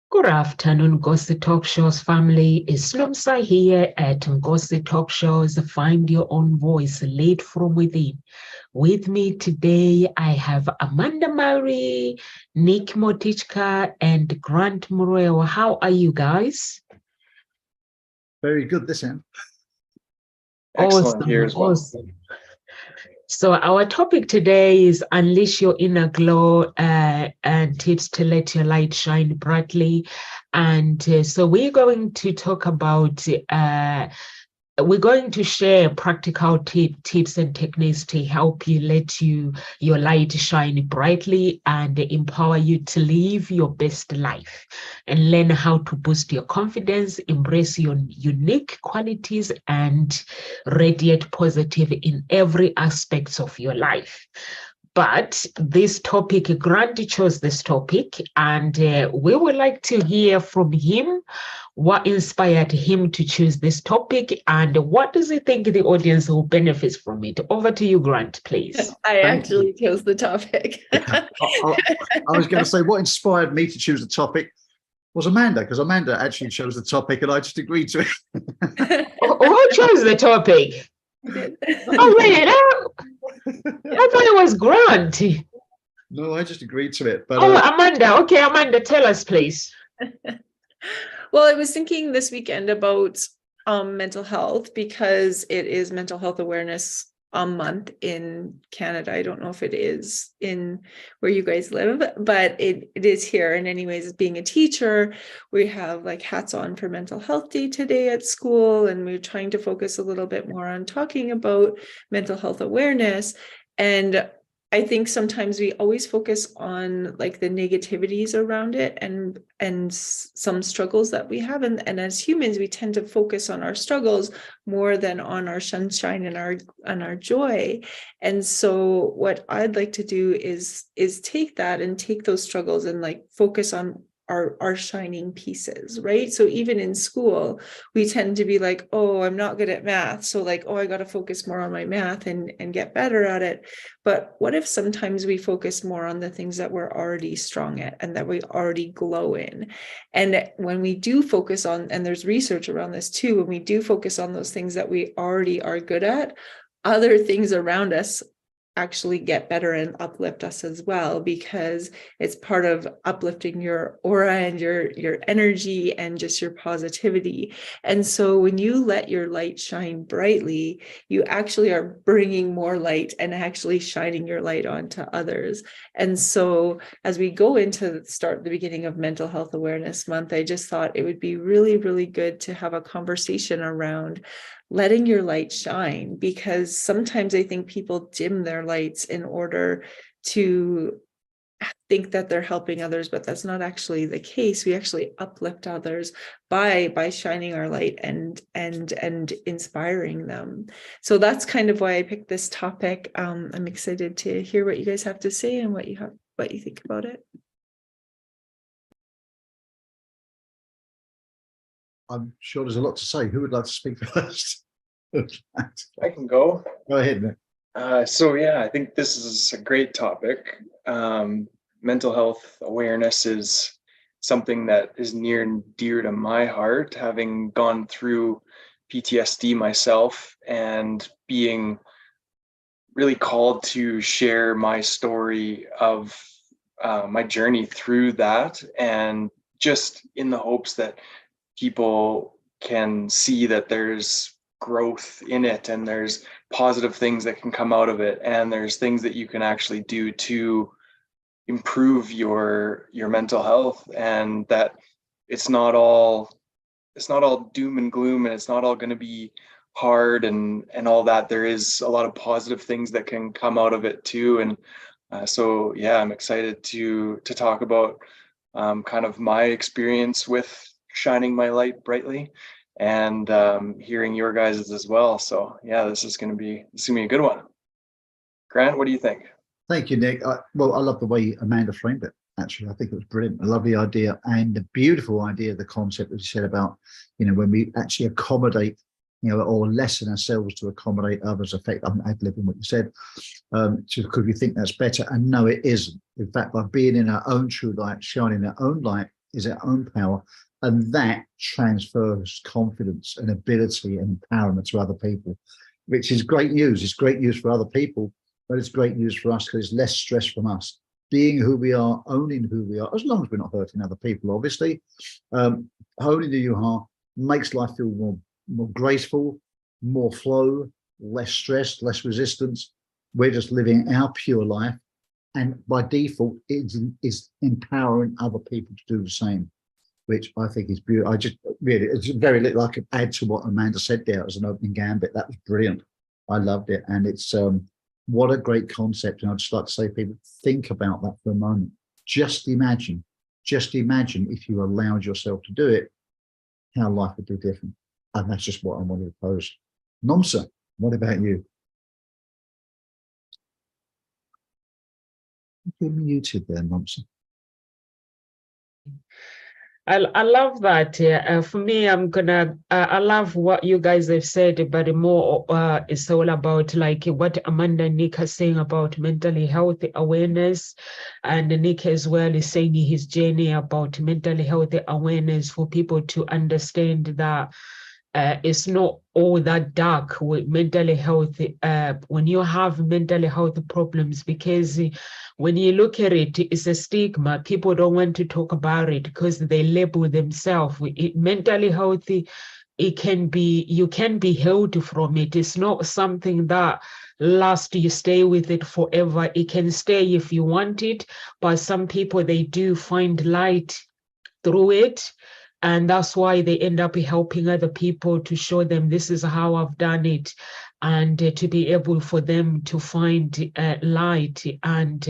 Good afternoon, Ngozi Talk Shows family. It's Nomsa here at Ngozi Talk Shows. Find your own voice, lead from within. With me today, I have Amanda Murray, Nick Motichka, and Grant Morel. How are you guys? Very good this end. Excellent here as well. Awesome. So our topic today is Unleash Your Inner Glow and tips to let your light shine brightly. And so we're going to talk about, we're going to share practical tips and techniques to help you let your light shine brightly and empower you to live your best life and learn how to boost your confidence, embrace your unique qualities, and radiate positive in every aspect of your life. But this topic, Grant chose this topic, and we would like to hear from him what inspired him to choose this topic and what does he think the audience will benefit from it. Over to you, Grant, please. I actually chose the topic. I was going to say what inspired me to choose the topic was Amanda, because Amanda actually chose the topic and I just agreed to it. Who chose the topic? Oh, wait, I thought it was Grant. No, I just agreed to it. But Amanda. Okay, Amanda, tell us, please. Well, I was thinking this weekend about mental health because it is Mental Health Awareness Month in Canada. I don't know if it is in where you guys live, but it is here. And anyways, being a teacher, we have like hats on for Mental Health Day today at school, and we're trying to focus a little bit more on talking about mental health awareness. And I think sometimes we always focus on like the negativities around it and some struggles that we have. And as humans, we tend to focus on our struggles more than on our sunshine and our joy. And so what I'd like to do is take that and take those struggles and like focus on our shining pieces, right? So even in school, we tend to be like, oh, I'm not good at math. So like, oh, I got to focus more on my math and get better at it. But what if sometimes we focus more on the things that we're already strong at and that we already glow in? And when we do focus on, and there's research around this too, when we do focus on those things that we already are good at, other things around us actually get better and uplift us as well, because it's part of uplifting your aura and your energy and just your positivity. And so when you let your light shine brightly, you actually are bringing more light and actually shining your light onto others. And so as we go into the beginning of Mental Health Awareness Month, I just thought it would be really, really good to have a conversation around letting your light shine, because sometimes I think people dim their lights in order to think that they're helping others, but that's not actually the case. We actually uplift others by shining our light and inspiring them. So that's kind of why I picked this topic. I'm excited to hear what you guys have to say and what you think about it. I'm sure there's a lot to say. Who would like to speak first? I can go. Go ahead, Nick. So yeah, I think this is a great topic. Mental health awareness is something that is near and dear to my heart, having gone through PTSD myself and being really called to share my story of my journey through that, and just in the hopes that people can see that there's growth in it and there's positive things that can come out of it, and there's things that you can actually do to improve your mental health, and that it's not all doom and gloom, and it's not all going to be hard and all that. There is a lot of positive things that can come out of it too. And so yeah, I'm excited to talk about kind of my experience with shining my light brightly, and hearing your guys' as well. So yeah, this is gonna be a good one. Grant, what do you think? Thank you, Nick. Well, I love the way Amanda framed it. Actually, I think it was brilliant. A lovely idea, and a beautiful idea, the concept that you said about, when we actually accommodate, or lessen ourselves to accommodate others. I'm ad-libbing what you said, because we think that's better. And no, it isn't. In fact, by being in our own true light, shining our own light, is our own power, and that transfers confidence and ability and empowerment to other people, which is great news. It's great news for other people, but it's great news for us because it's less stress from us. Being who we are, owning who we are, as long as we're not hurting other people, obviously. Owning who you are makes life feel more graceful, more flow, less stress, less resistance. We're just living our pure life. And by default, it is empowering other people to do the same, which I think is beautiful. I just really, it's very little I could add to what Amanda said there as an opening gambit. That was brilliant. I loved it. And it's what a great concept. And I'd just like to say, people, think about that for a moment. Just imagine if you allowed yourself to do it, how life would be different. And that's just what I wanted to pose. Nomsa, what about you? You're muted there, Nomsa. I love that. For me, I love what you guys have said, but more it's all about like what Amanda and Nick are saying about mentally health awareness. And Nick as well is saying his journey about mentally health awareness for people to understand that it's not all that dark with mental health when you have mental health problems, because when you look at it, it's a stigma. People don't want to talk about it because they label themselves. Mentally healthy, you can be healed from it. It's not something that lasts, you stay with it forever. It can stay if you want it, but some people, they do find light through it. And that's why they end up helping other people to show them this is how I've done it, and to be able for them to find light. And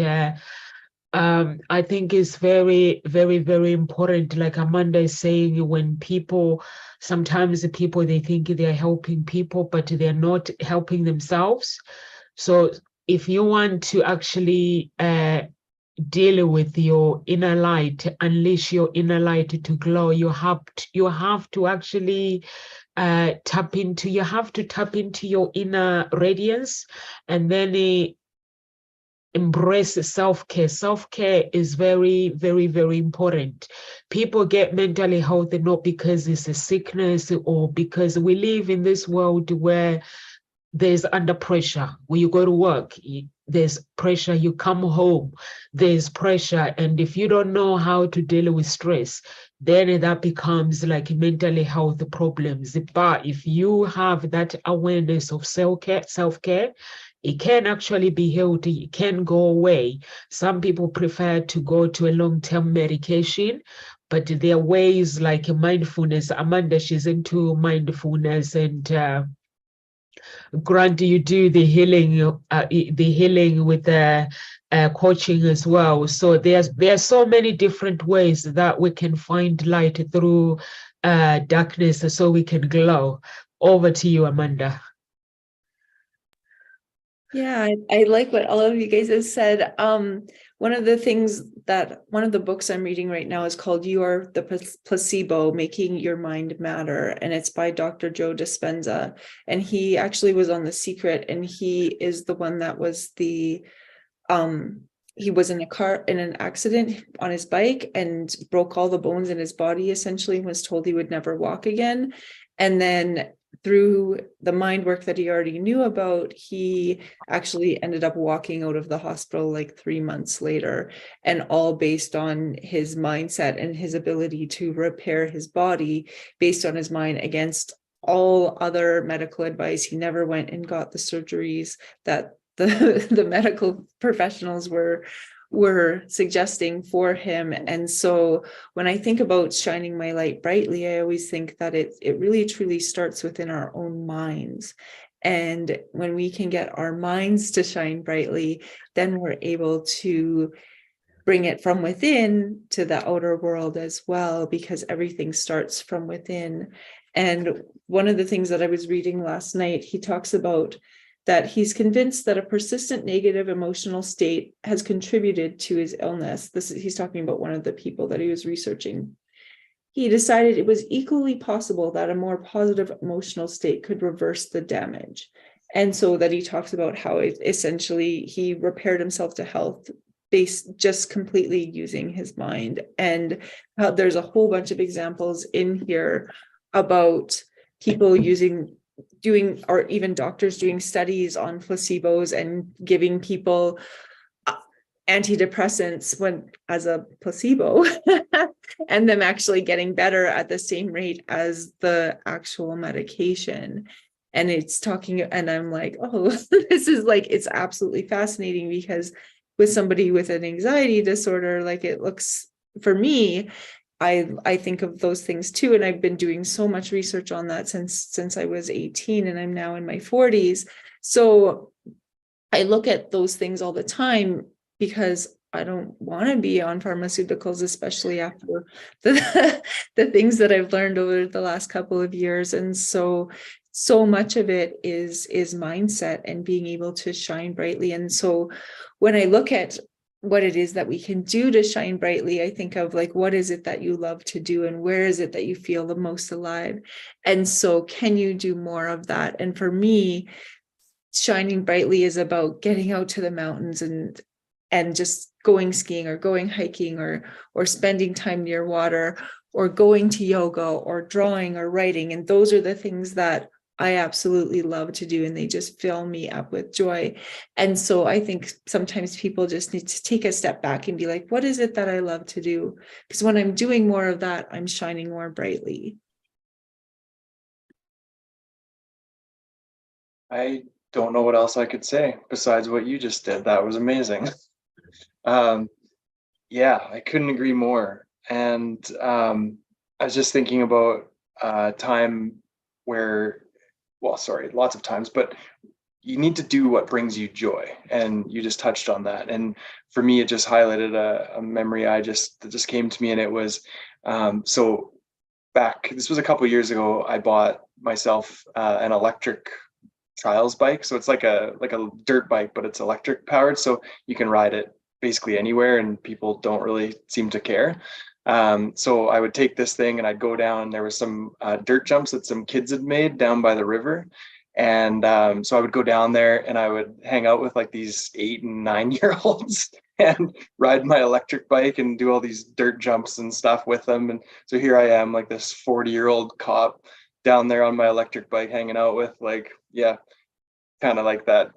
I think it's very, very, very important. Like Amanda is saying, when sometimes the people, they think they're helping people, but they're not helping themselves. So if you want to actually deal with your inner light, unleash your inner light to glow, you have to actually tap into your inner radiance, and then embrace self-care. Self-care is very, very, very important. People get mentally healthy not because it's a sickness, or because we live in this world where there's under pressure. When you go to work, there's pressure. You come home, there's pressure. And if you don't know how to deal with stress, then that becomes like mental health problems. But if you have that awareness of self-care, it can actually be healed. It can go away. Some people prefer to go to a long-term medication, but there are ways like mindfulness. Amanda, she's into mindfulness, and Grant, you do the healing with the coaching as well. So there's so many different ways that we can find light through darkness, so we can glow. Over to you, Amanda. Yeah, I like what all of you guys have said. One of the books I'm reading right now is called You Are the Placebo, Making Your Mind Matter. And it's by Dr. Joe Dispenza. And he actually was on The Secret, and he is the one that was he was in an accident on his bike and broke all the bones in his body, essentially, and was told he would never walk again. And then through the mind work that he already knew about, he actually ended up walking out of the hospital like 3 months later, and all based on his mindset and his ability to repair his body based on his mind against all other medical advice. He never went and got the surgeries that the medical professionals were suggesting for him. And so when I think about shining my light brightly, I always think that it really truly starts within our own minds. And when we can get our minds to shine brightly, then we're able to bring it from within to the outer world as well, because everything starts from within. And one of the things that I was reading last night, he talks about that he's convinced that a persistent negative emotional state has contributed to his illness. He's talking about one of the people that he was researching. He decided it was equally possible that a more positive emotional state could reverse the damage. And so that he talks about how essentially he repaired himself to health based just completely using his mind. And there's a whole bunch of examples in here about people doing, or even doctors doing studies on placebos and giving people antidepressants as a placebo and them actually getting better at the same rate as the actual medication. And it's talking, and I'm like, oh, this is like, it's absolutely fascinating, because with somebody with an anxiety disorder, like, it looks, for me, I think of those things too. And I've been doing so much research on that since I was 18, and I'm now in my 40s. So I look at those things all the time, because I don't want to be on pharmaceuticals, especially after the things that I've learned over the last couple of years. And so much of it is mindset and being able to shine brightly. And so when I look at what it is that we can do to shine brightly, I think of, like, what is it that you love to do, and where is it that you feel the most alive? And so can you do more of that? And for me, shining brightly is about getting out to the mountains and just going skiing, or going hiking, or spending time near water, or going to yoga, or drawing, or writing. And those are the things that I absolutely love to do, and they just fill me up with joy. And so I think sometimes people just need to take a step back and be like, what is it that I love to do? Because when I'm doing more of that, I'm shining more brightly. I don't know what else I could say besides what you just did. That was amazing. Yeah, I couldn't agree more. And I was just thinking about a time where, well, sorry, lots of times, but you need to do what brings you joy. And you just touched on that. And for me, it just highlighted a memory that just came to me. And it was, so back, this was a couple of years ago, I bought myself an electric trials bike. So it's like a dirt bike, but it's electric powered. So you can ride it basically anywhere, and people don't really seem to care. So I would take this thing and I'd go down. There was some dirt jumps that some kids had made down by the river. And so I would go down there and I would hang out with like these 8 and 9-year-olds and ride my electric bike and do all these dirt jumps and stuff with them. And so here I am, like this 40-year-old cop down there on my electric bike, hanging out with, like, yeah, kind of like that.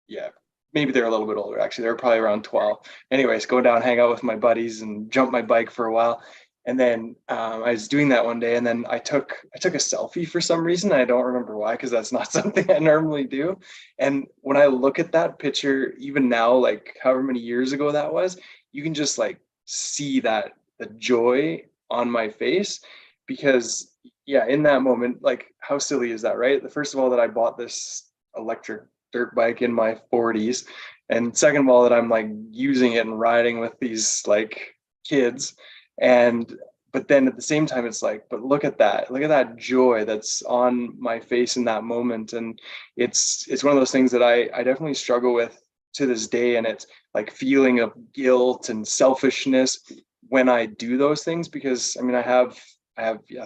Yeah, maybe they're a little bit older, actually. They were probably around 12. Anyways, go down, hang out with my buddies and jump my bike for a while. And then I was doing that one day, and then I took a selfie for some reason. I don't remember why, because that's not something I normally do. And when I look at that picture, even now, like however many years ago that was, you can just like see that the joy on my face, because yeah, in that moment, like, how silly is that, right? The first of all, that I bought this electric dirt bike in my 40s, and second of all, that I'm like using it and riding with these like kids. And but then at the same time, it's like, but look at that joy that's on my face in that moment. And it's one of those things that I definitely struggle with to this day. And it's like feeling of guilt and selfishness when I do those things, because I mean, I have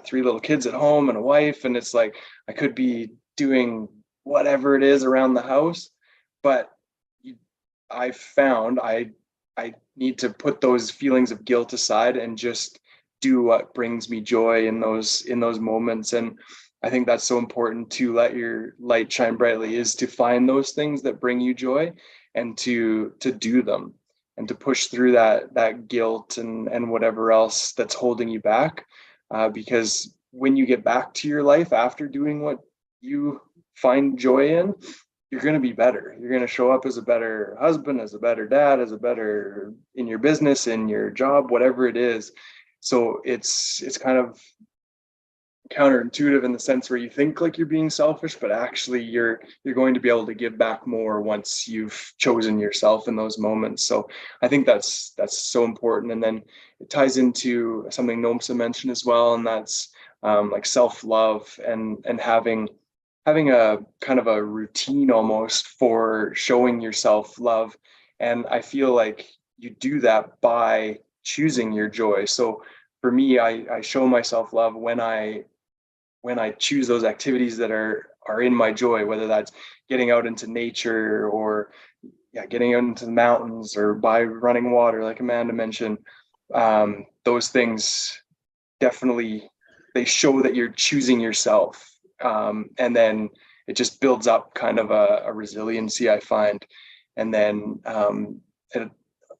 3 little kids at home and a wife, and it's like I could be doing whatever it is around the house, but I found I need to put those feelings of guilt aside and just do what brings me joy in those moments. And I think that's so important, to let your light shine brightly, is to find those things that bring you joy and to do them, and to push through that guilt and whatever else that's holding you back. Because when you get back to your life after doing what you find joy in, you're going to be better. You're going to show up as a better husband, as a better dad, as a better in your business, in your job, whatever it is. So it's kind of counterintuitive in the sense where you think like you're being selfish, but actually you're going to be able to give back more once you've chosen yourself in those moments. So I think that's so important. And then it ties into something Nomsa mentioned as well, and that's like self-love and having a kind of a routine almost for showing yourself love. And I feel like you do that by choosing your joy. So for me, I show myself love when I choose those activities that are in my joy, whether that's getting out into nature or getting out into the mountains or by running water, like Amanda mentioned, those things definitely, they show that you're choosing yourself. And then it just builds up kind of a resiliency, I find. And then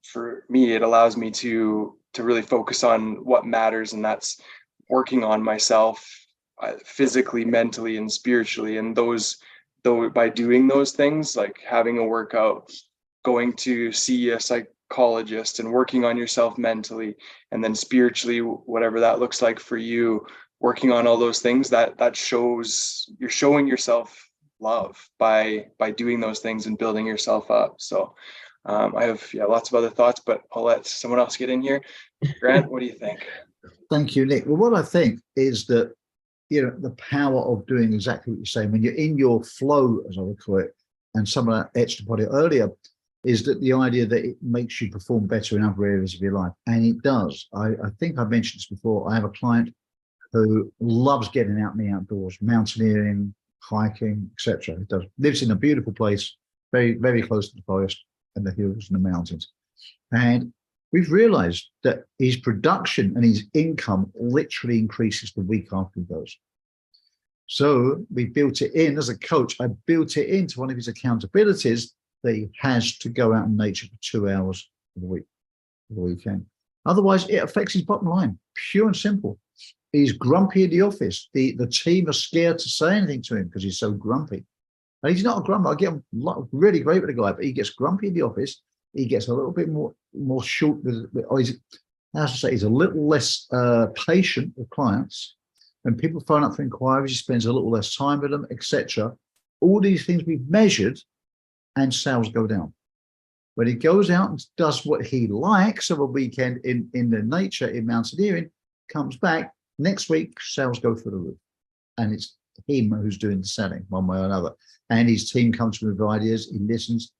for me, it allows me to really focus on what matters, and that's working on myself physically, mentally, and spiritually. And by doing those things, like having a workout, going to see a psychologist, and working on yourself mentally, and then spiritually, whatever that looks like for you, working on all those things, that shows you're showing yourself love by doing those things and building yourself up. So I have lots of other thoughts, but I'll let someone else get in here. Grant, what do you think? Thank you, Nick. Well, what I think is that, the power of doing exactly what you're saying, when you're in your flow, as I would call it, and someone etched upon it earlier, is that the idea that it makes you perform better in other areas of your life. And it does. I think I mentioned this before. I have a client who loves getting out in the outdoors, mountaineering, hiking, etc. He lives in a beautiful place, very, very close to the forest and the hills and the mountains. And we've realized that his production and his income literally increases the week after he goes. So we built it in as a coach. I built it into one of his accountabilities that he has to go out in nature for 2 hours a week, the weekend. Otherwise, it affects his bottom line, pure and simple. He's grumpy in the office. The team are scared to say anything to him because he's so grumpy. And he's not a grumpy. I get him really great with the guy, but he gets grumpy in the office. He gets a little bit more short with, he's a little less patient with clients. When people phone up for inquiries, he spends a little less time with them, etc. All these things we've measured, and sales go down. When he goes out and does what he likes of a weekend in the nature, in mountaineering, comes back, next week, sales go through the roof. And it's him who's doing the selling one way or another. And his team comes with ideas, he listens.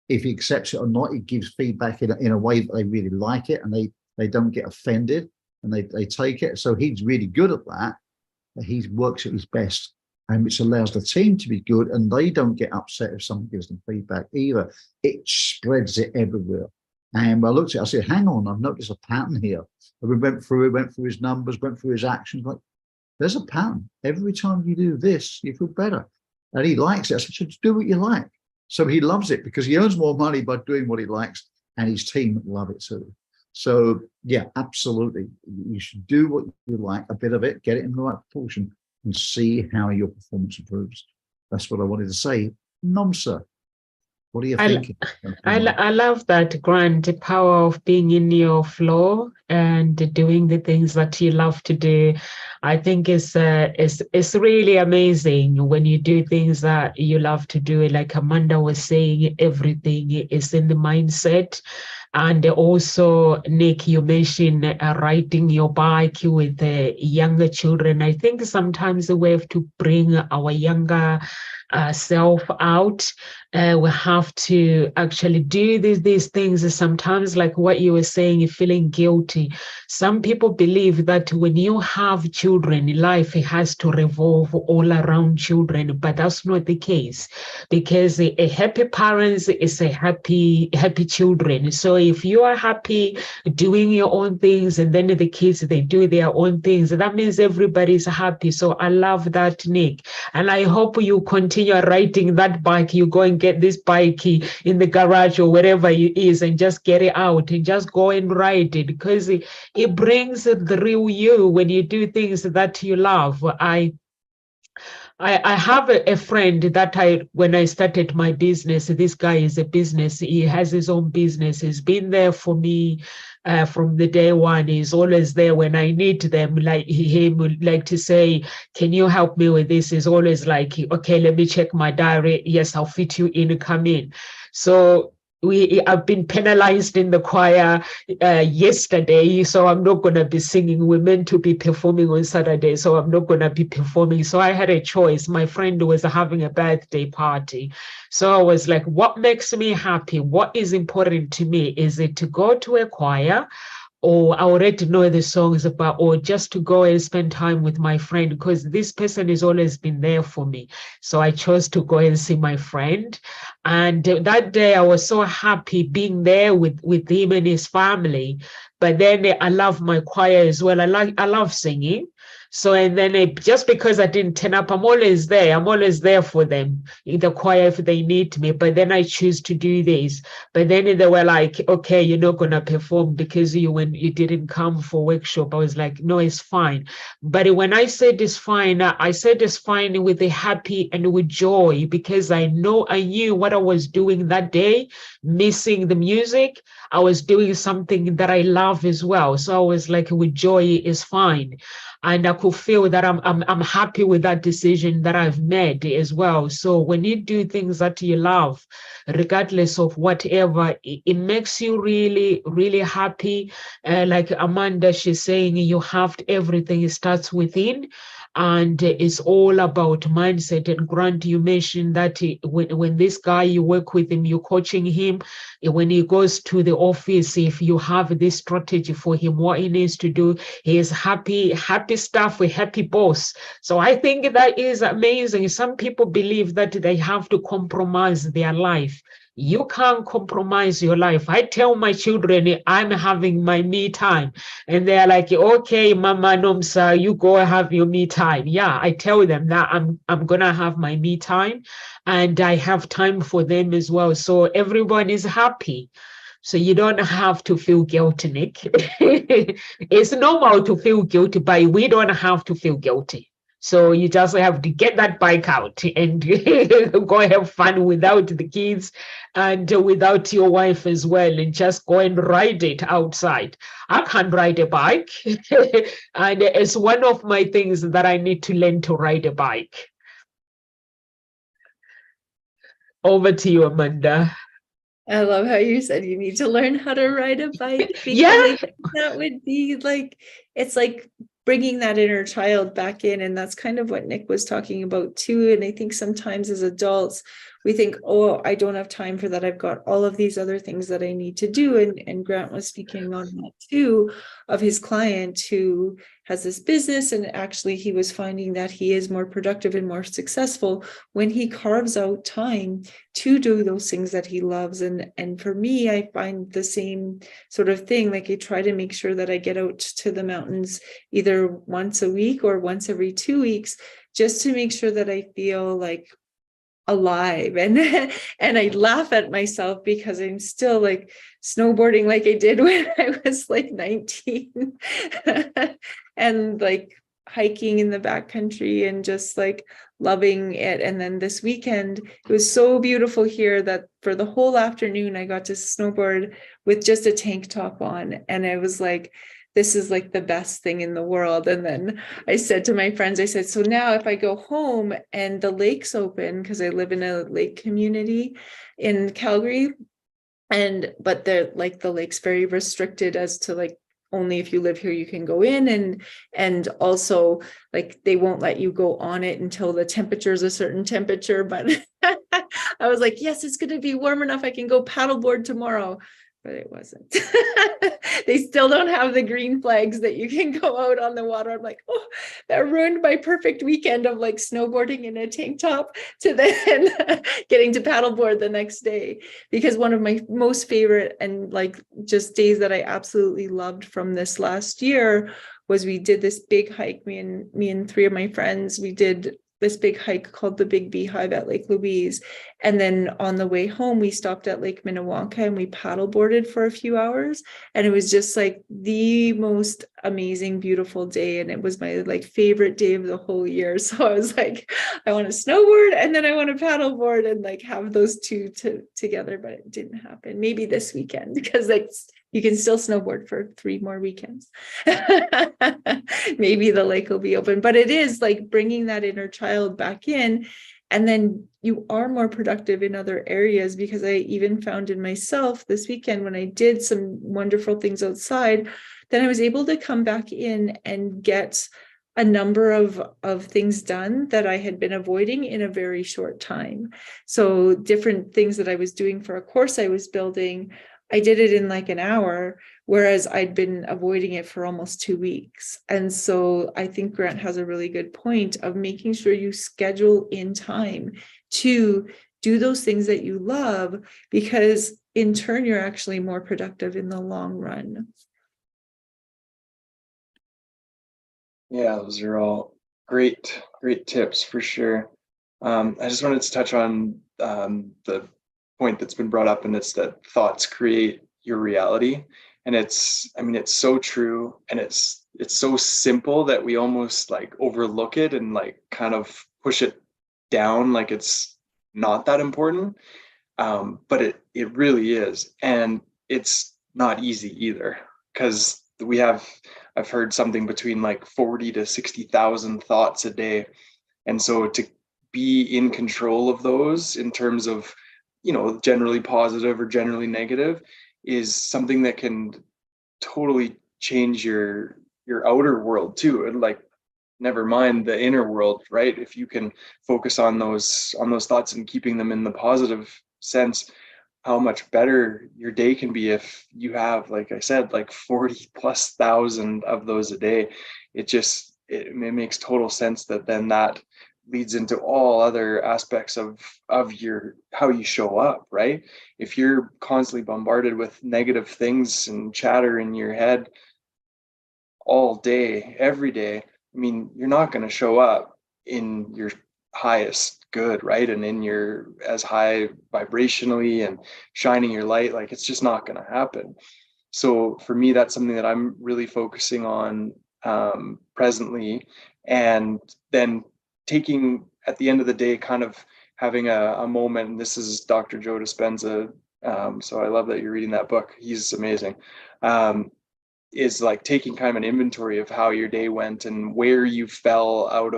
If he accepts it or not, he gives feedback in a way that they really like it, and they don't get offended, and they take it. So he's really good at that. He works at his best, and which allows the team to be good, and they don't get upset if someone gives them feedback either. It spreads it everywhere. And when I looked at it, I said, hang on, I've noticed a pattern here. And we went through his numbers, went through his actions. Like, there's a pattern. Every time you do this, you feel better. And he likes it. I said, just do what you like. So he loves it because he earns more money by doing what he likes, and his team love it too. So yeah, absolutely. You should do what you like, a bit of it, get it in the right proportion, and see how your performance improves. That's what I wanted to say. Nomsa, what are you thinking? I love that, Grant, the power of being in your flow and doing the things that you love to do. I think it's really amazing when you do things that you love to do. Like Amanda was saying, everything is in the mindset. And also, Nick, you mentioned riding your bike with younger children. I think sometimes we have to bring our younger self out. We have to actually do these things. Sometimes, like what you were saying, feeling guilty. Some people believe that when you have children, life has to revolve all around children, but that's not the case, because a happy parents is a happy children. So if you are happy doing your own things, and then the kids, they do their own things, that means everybody's happy. So I love that, Nick, and I hope you continue riding that bike. You go and get this bike in the garage or wherever it is, and just get it out and just go and ride it, because it brings the real you when you do things that you love. I have a friend that when I started my business, this guy is a business. He has his own business. He's been there for me from the day one. He's always there when I need them. Like he would like to say, can you help me with this? He's always like, okay, let me check my diary. Yes, I'll fit you in, come in. So I've been penalized in the choir yesterday, so I'm not going to be singing. We're meant to be performing on Saturday, so I'm not going to be performing. So I had a choice. My friend was having a birthday party. So I was like, what makes me happy? What is important to me? Is it to go to a choir, or I already know the songs about, or just to go and spend time with my friend, because this person has always been there for me. So I chose to go and see my friend. And that day I was so happy being there with him and his family. But then I love my choir as well. I love singing. So, and then just because I didn't turn up, I'm always there. I'm always there for them in the choir if they need me. But then I choose to do this. But then they were like, okay, you're not going to perform because when you didn't come for workshop. I was like, no, it's fine. But when I said it's fine, I said it's fine with a happy and with joy, because I knew what I was doing that day, missing the music. I was doing something that I love as well. So I was like, with joy is fine. And I could feel that I'm happy with that decision that I've made as well. So when you do things that you love, regardless of whatever, it makes you really, really happy. Like Amanda, she's saying, you have to, everything starts within. And it's all about mindset. And Grant, you mentioned that when this guy, you work with him, you're coaching him, when he goes to the office, if you have this strategy for him, what he needs to do, he is happy staff with happy boss. So I think that is amazing. Some people believe that they have to compromise their life. You can't compromise your life. I tell my children I'm having my me time, and they're like, okay, Mama Nomsa, you go have your me time. Yeah, I tell them that I'm gonna have my me time, and I have time for them as well. So everyone is happy. So you don't have to feel guilty, Nick. It's normal to feel guilty, but we don't have to feel guilty. So you just have to get that bike out and go have fun without the kids and without your wife as well, and just go and ride it outside. I can't ride a bike. And it's one of my things that I need to learn to ride a bike. Over to you, Amanda. I love how you said you need to learn how to ride a bike, because Yeah. I think that would be like, it's like bringing that inner child back in. And that's kind of what Nick was talking about too. And I think sometimes as adults, we think, oh, I don't have time for that. I've got all of these other things that I need to do. And Grant was speaking on that too, of his client who has this business. And actually he was finding that he is more productive and more successful when he carves out time to do those things that he loves. And for me, I find the same sort of thing. Like I try to make sure that I get out to the mountains either once a week or once every 2 weeks, just to make sure that I feel like alive. And I laugh at myself because I'm still like snowboarding like I did when I was like 19 and like hiking in the backcountry and just like loving it. And then this weekend, it was so beautiful here that for the whole afternoon, I got to snowboard with just a tank top on. And I was like, this is like the best thing in the world. And then I said to my friends, I said, so now if I go home and the lake's open, because I live in a lake community in Calgary, but they're like, the lake's very restricted as to like, only if you live here you can go in, and also like they won't let you go on it until the temperature is a certain temperature. But I was like, yes, it's going to be warm enough I can go paddleboard tomorrow. But it wasn't. They still don't have the green flags that you can go out on the water. I'm like, oh, that ruined my perfect weekend of like snowboarding in a tank top to then getting to paddleboard the next day. Because one of my most favorite and like just days that I absolutely loved from this last year was we did this big hike. Me and 3 of my friends, we did this big hike called the Big Beehive at Lake Louise. And then on the way home, we stopped at Lake Minnewanka and we paddleboarded for a few hours. And it was just like the most amazing, beautiful day. And it was my like favorite day of the whole year. So I was like, I want to snowboard and then I want to paddleboard and like have those two together, but it didn't happen. Maybe this weekend, because like you can still snowboard for 3 more weekends. Maybe the lake will be open, but it is like bringing that inner child back in. And then you are more productive in other areas, because I even found in myself this weekend when I did some wonderful things outside, then I was able to come back in and get a number of things done that I had been avoiding in a very short time. So different things that I was doing for a course I was building, I did it in like an hour, whereas I'd been avoiding it for almost 2 weeks. And so I think Grant has a really good point of making sure you schedule in time to do those things that you love, because in turn, you're actually more productive in the long run. Yeah, those are all great tips for sure. I just wanted to touch on the point that's been brought up, and it's that thoughts create your reality. And I mean, it's so true, and it's so simple that we almost like overlook it and like kind of push it down like it's not that important. But it really is, and it's not easy either, because I've heard something between like 40 to 60,000 thoughts a day. And so to be in control of those in terms of, generally positive or generally negative, is something that can totally change your outer world too. And like, never mind the inner world, right? If you can focus on those thoughts and keeping them in the positive sense, how much better your day can be if you have, like I said, like 40 plus thousand of those a day. It makes total sense that then that leads into all other aspects of your how you show up, right? If you're constantly bombarded with negative things and chatter in your head all day, every day, I mean, you're not going to show up in your highest good, right? And in your as high vibrationally and shining your light, like it's just not going to happen. So for me, that's something that I'm really focusing on presently. And then taking at the end of the day, kind of having a moment, and this is Dr. Joe Dispenza. So I love that you're reading that book. He's amazing. Is like taking kind of an inventory of how your day went and where you fell out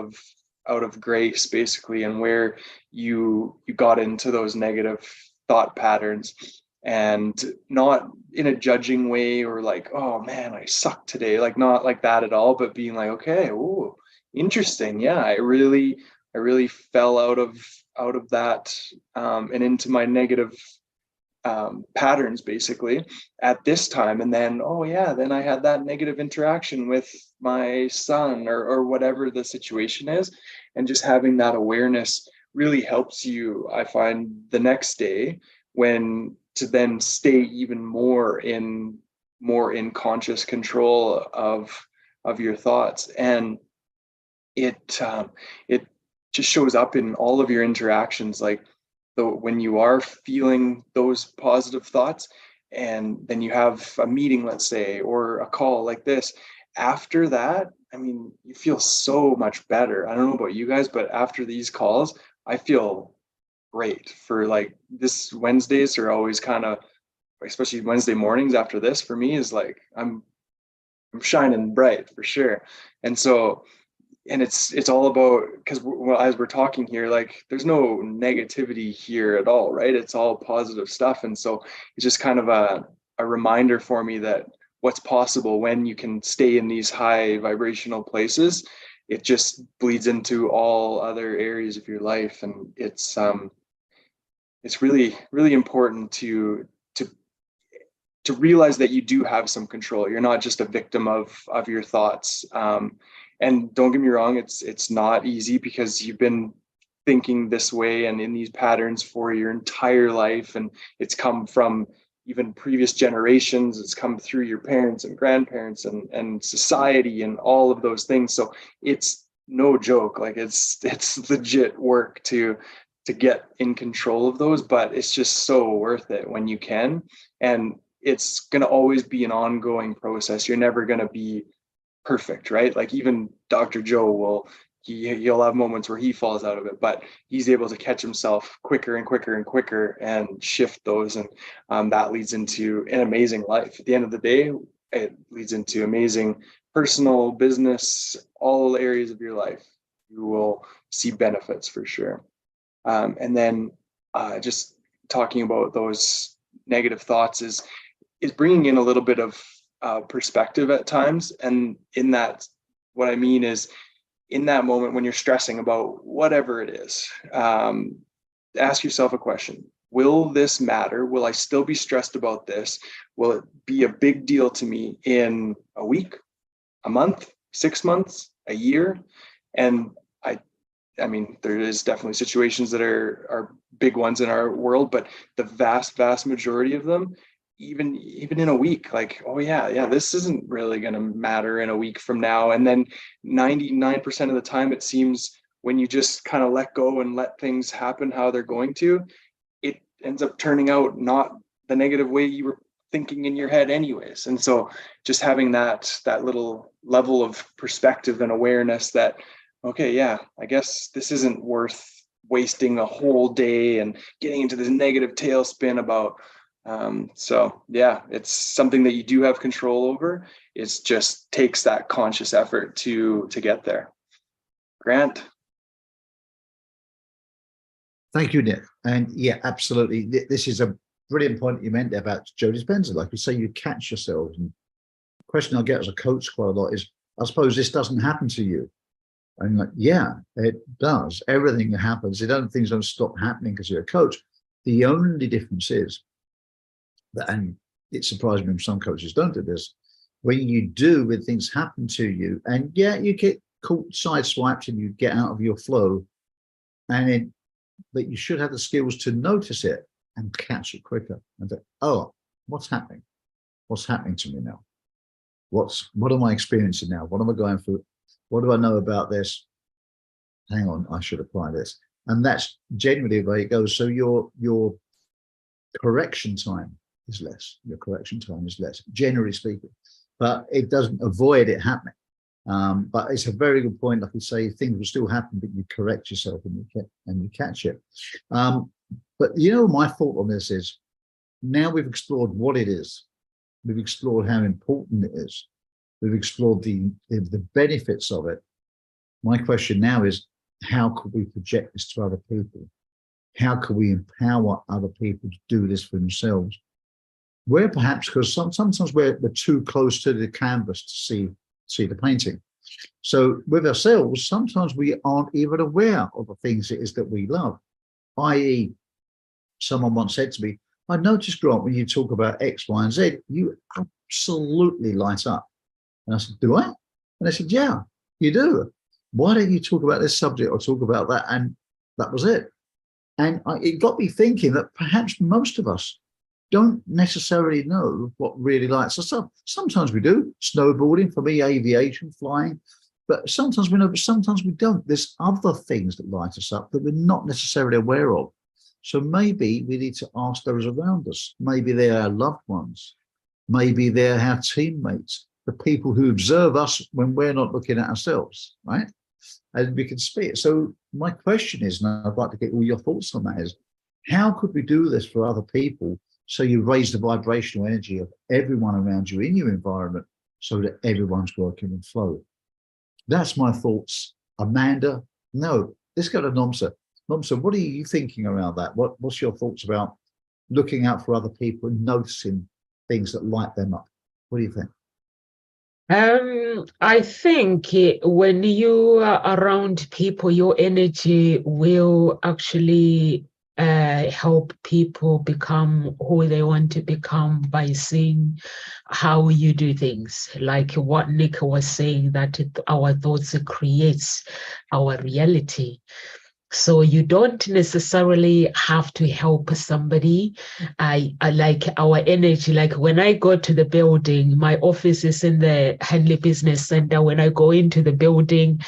of grace, basically, and where you got into those negative thought patterns, and not in a judging way or like, oh man, I suck today, like not like that at all, but being like, okay, oh, interesting, yeah, I really fell out of that and into my negative patterns basically at this time. And then, oh yeah, then I had that negative interaction with my son or whatever the situation is. And just having that awareness really helps you, I find, the next day, when to then stay even more in conscious control of your thoughts. And it just shows up in all of your interactions, like when you are feeling those positive thoughts, and then you have a meeting, let's say, or a call like this, after that, I mean, you feel so much better. I don't know about you guys, but after these calls, I feel great. For like, this Wednesdays are always kind of, especially Wednesday mornings after this, for me, is like I'm shining bright for sure. And so, and it's all about, because as we're talking here, like there's no negativity here at all, right? It's all positive stuff. And so it's just kind of a reminder for me that what's possible when you can stay in these high vibrational places. It just bleeds into all other areas of your life. And it's really, really important to realize that you do have some control. You're not just a victim of your thoughts. And don't get me wrong, it's not easy, because you've been thinking this way and in these patterns for your entire life, and it's come from even previous generations. It's come through your parents and grandparents and society and all of those things. So it's no joke. Like it's legit work to get in control of those, but it's just so worth it when you can. And it's going to always be an ongoing process. You're never going to be perfect, right? Like even Dr. Joe he'll have moments where he falls out of it, but he's able to catch himself quicker and quicker and quicker and shift those. And that leads into an amazing life. At the end of the day, it leads into amazing personal, business, all areas of your life. You will see benefits for sure. And then just talking about those negative thoughts is bringing in a little bit of perspective at times. And in that, what I mean is, in that moment when you're stressing about whatever it is, ask yourself a question. will this matter? Will I still be stressed about this? Will it be a big deal to me in a week, a month, 6 months, a year? And I mean, there is definitely situations that are big ones in our world, but the vast majority of them, even in a week, like, oh yeah, this isn't really going to matter in a week from now. And then 99% of the time, it seems when you just kind of let go and let things happen how they're going to, it ends up turning out not the negative way you were thinking in your head anyways. And so just having that little level of perspective and awareness that, okay, yeah, I guess this isn't worth wasting a whole day and getting into this negative tailspin about. So yeah, it's something that you do have control over. It just takes that conscious effort to get there. Grant. Thank you, Nick. And yeah, absolutely. This is a brilliant point you meant there about Joe Dispenza. Like you say, you catch yourself. And the question I get as a coach quite a lot is, I suppose this doesn't happen to you. And like, yeah, it does. Everything that happens, things don't stop happening because you're a coach. The only difference is that, and it surprised me when some coaches don't do this, when you do, when things happen to you, and yeah, you get caught sideswiped and you get out of your flow, but you should have the skills to notice it and catch it quicker and think, oh, what's happening? What's happening to me now? What am I experiencing now? What am I going through? What do I know about this? Hang on, I should apply this. And that's generally the way it goes. So your correction time is less. Your correction time is less, generally speaking. But it doesn't avoid it happening. But it's a very good point. Like you say, things will still happen, but you correct yourself and you catch it. But my thought on this is, now we've explored what it is. We've explored how important it is. We've explored the benefits of it. My question now is, how could we project this to other people? How can we empower other people to do this for themselves? Where perhaps, because sometimes we're too close to the canvas to see the painting. So with ourselves, sometimes we aren't even aware of the things it is that we love. I.e., someone once said to me, I noticed, Grant, when you talk about X, Y, and Z, you absolutely light up. And I said, do I? And they said, yeah, you do. Why don't you talk about this subject or talk about that? And that was it. And it got me thinking that perhaps most of us don't necessarily know what really lights us up. Sometimes we do. Snowboarding, for me, aviation, flying. But sometimes we know, but sometimes we don't. There's other things that light us up that we're not necessarily aware of. So maybe we need to ask those around us. Maybe they're our loved ones. Maybe they're our teammates, the people who observe us when we're not looking at ourselves, right? And we can speak. So my question is, and I'd like to get all your thoughts on that, is how could we do this for other people so you raise the vibrational energy of everyone around you in your environment so that everyone's working in flow? That's my thoughts. Amanda? No, let's go to Nomsa. Nomsa, what are you thinking around that? What's your thoughts about looking out for other people and noticing things that light them up? What do you think? I think when you are around people, your energy will actually help people become who they want to become by seeing how you do things. Like what Nick was saying, that our thoughts creates our reality. So you don't necessarily have to help somebody. I like our energy. Like when I go to the building, my office is in the Henley Business Center. When I go into the building,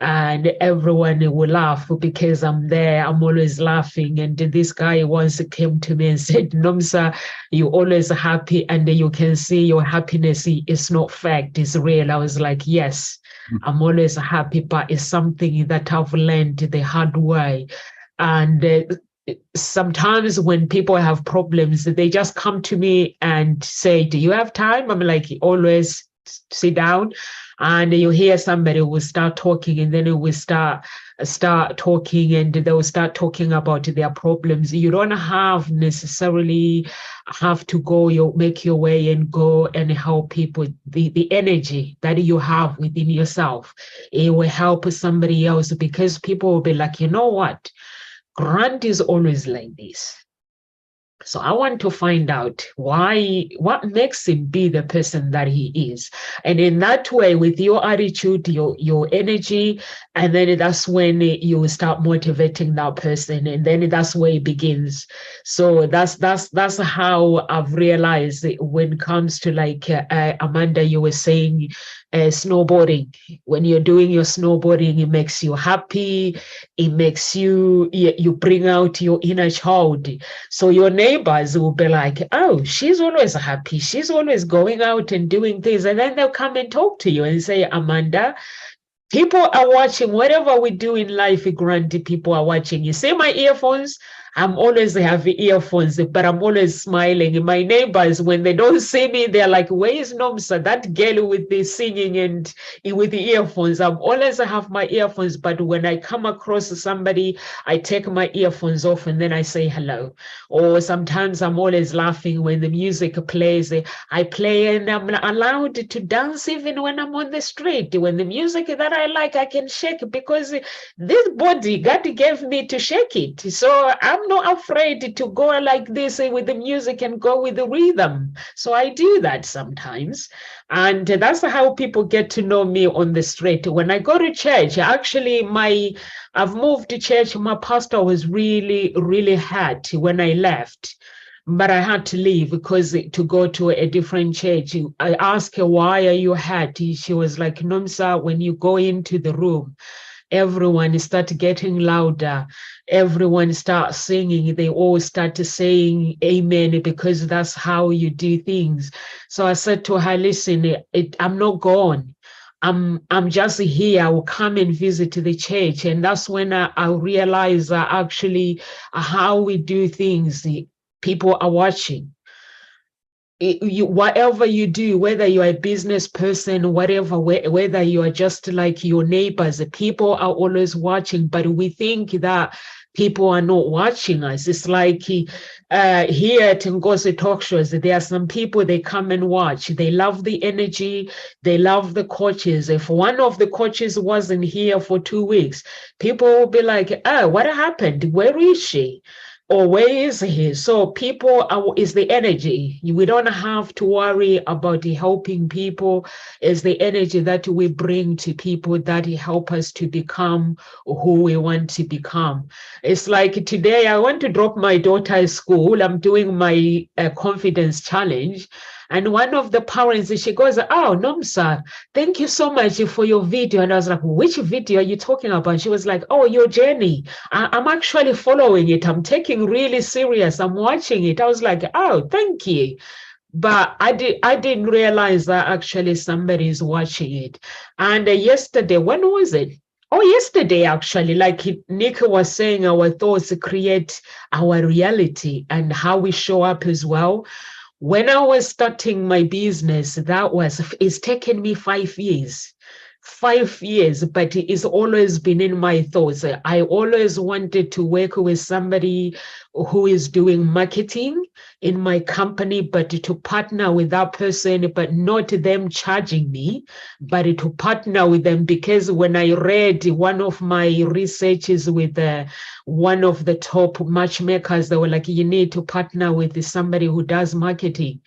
and everyone will laugh because I'm there. I'm always laughing. And this guy once came to me and said, Nomsa, you're always happy, and you can see your happiness is not fact, it's real. I was like, yes, I'm always happy, but it's something that I've learned the hard way. And sometimes when people have problems, they just come to me and say, do you have time? I'm like, always sit down. And you hear somebody will start talking, and then it will start talking, and they'll start talking about their problems. You don't have necessarily have to go, make your way and go and help people. The energy that you have within yourself, it will help somebody else, because people will be like, you know what? Grant is always like this. So I want to find out what makes him be the person that he is. And in that way, with your attitude, your energy, and then that's when you start motivating that person. And then that's where it begins. So that's how I've realized it when it comes to like Amanda, you were saying snowboarding. When you're doing your snowboarding, it makes you happy. It makes you bring out your inner child. So your neighbors will be like, oh, she's always happy. She's always going out and doing things. And then they'll come and talk to you and say, Amanda, people are watching whatever we do in life, Grandy, people are watching. You see my earphones? I'm always having earphones, but I'm always smiling. My neighbors, when they don't see me, they're like, where is Nomsa? That girl with the singing and with the earphones. I'm always have my earphones, but when I come across somebody, I take my earphones off and then I say hello. Or sometimes I'm always laughing when the music plays. I play and I'm allowed to dance even when I'm on the street. When the music that I like, I can shake because this body God gave me to shake it. So I'm not afraid to go like this with the music and go with the rhythm. So I do that sometimes. And that's how people get to know me on the street. When I go to church, actually, I've moved to church. My pastor was really, really hurt when I left. But I had to leave because to go to a different church. I asked her, why are you hurt? She was like, Nomsa, when you go into the room, everyone start getting louder. Everyone starts singing. They all start saying amen because that's how you do things. So I said to her, listen, I'm not gone. I'm just here. I will come and visit the church. And that's when I realized actually how we do things. People are watching. Whatever you do, whether you're a business person, whatever, whether you are just like your neighbors, people are always watching, but we think that people are not watching us. It's like here at Ngozi Talk Shows, there are some people, they come and watch. They love the energy. They love the coaches. If one of the coaches wasn't here for 2 weeks, people will be like, oh, what happened? Where is she? Or where is he? So is the energy. We don't have to worry about helping people. It's the energy that we bring to people that help us to become who we want to become. It's like today I want to drop my daughter at school. I'm doing my confidence challenge. And one of the parents, she goes, oh, Nomsa, thank you so much for your video. And I was like, which video are you talking about? She was like, oh, your journey. I'm actually following it. I'm taking really serious. I'm watching it. I was like, oh, thank you. But I didn't realize that actually somebody is watching it. And yesterday, when was it? Oh, yesterday, actually, like Nick was saying, our thoughts create our reality and how we show up as well. When I was starting my business, it's taken me 5 years. 5 years, but it's always been in my thoughts. I always wanted to work with somebody who is doing marketing in my company, but to partner with that person, but not them charging me, but to partner with them. Because when I read one of my researches with one of the top matchmakers, they were like, you need to partner with somebody who does marketing.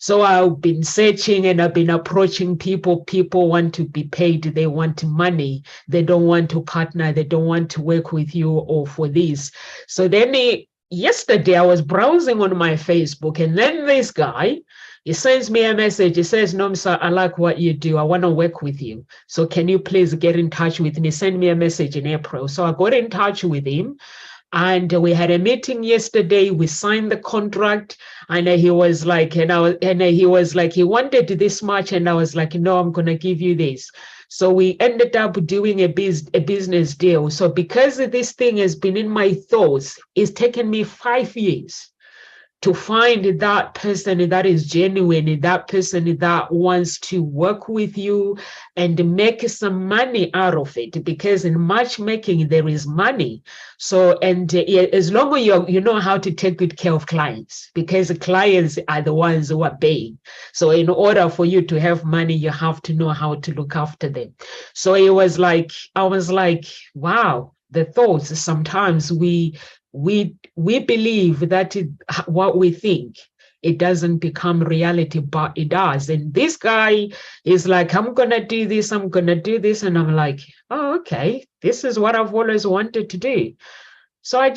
So I've been searching and I've been approaching people. People want to be paid. They want money. They don't want to partner. They don't want to work with you or for this. So then yesterday I was browsing on my Facebook, and then this guy, he sends me a message. He says, Nomsa, I like what you do. I want to work with you. So can you please get in touch with me? Send me a message in April. So I got in touch with him. And we had a meeting yesterday. We signed the contract, and he was like, he wanted this much, and I was like, no, I'm gonna give you this. So we ended up doing a business deal. So because this thing has been in my thoughts, it's taken me 5 years to find that person that is genuine, that person that wants to work with you and make some money out of it. Because in matchmaking, there is money. So, and as long as you know how to take good care of clients, because the clients are the ones who are paying. So in order for you to have money, you have to know how to look after them. So I was like, wow, the thoughts, sometimes we we believe that what we think, it doesn't become reality, but it does. And this guy is like, I'm gonna do this, I'm gonna do this, and I'm like, oh, okay, this is what I've always wanted to do. So I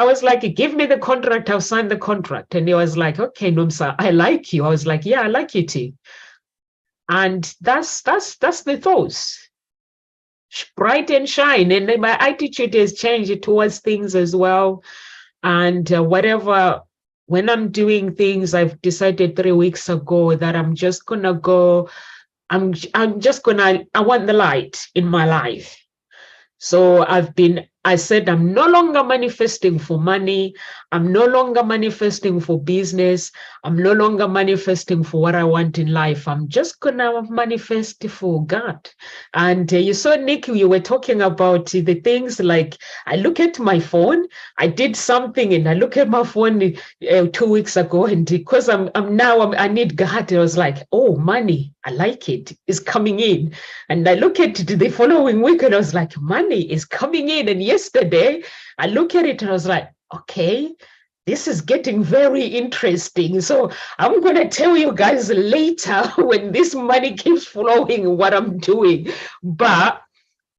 was like, give me the contract, I'll sign the contract. And he was like, okay, Nomsa, I like you. I was like, yeah, I like you too. And that's the thoughts. Bright and shine. And then my attitude has changed towards things as well. And whatever, when I'm doing things, I've decided 3 weeks ago that I'm just gonna go, I want the light in my life. So I said, I'm no longer manifesting for money. I'm no longer manifesting for business. I'm no longer manifesting for what I want in life. I'm just going to manifest for God. And you saw, Nick, you were talking about the things like, I look at my phone, I did something and I look at my phone 2 weeks ago, and because I need God, I was like, oh, money, I like it. It's coming in. And I look at it the following week and I was like, money is coming in. And yesterday I look at it and I was like, okay, this is getting very interesting. So I'm going to tell you guys later when this money keeps flowing what I'm doing. But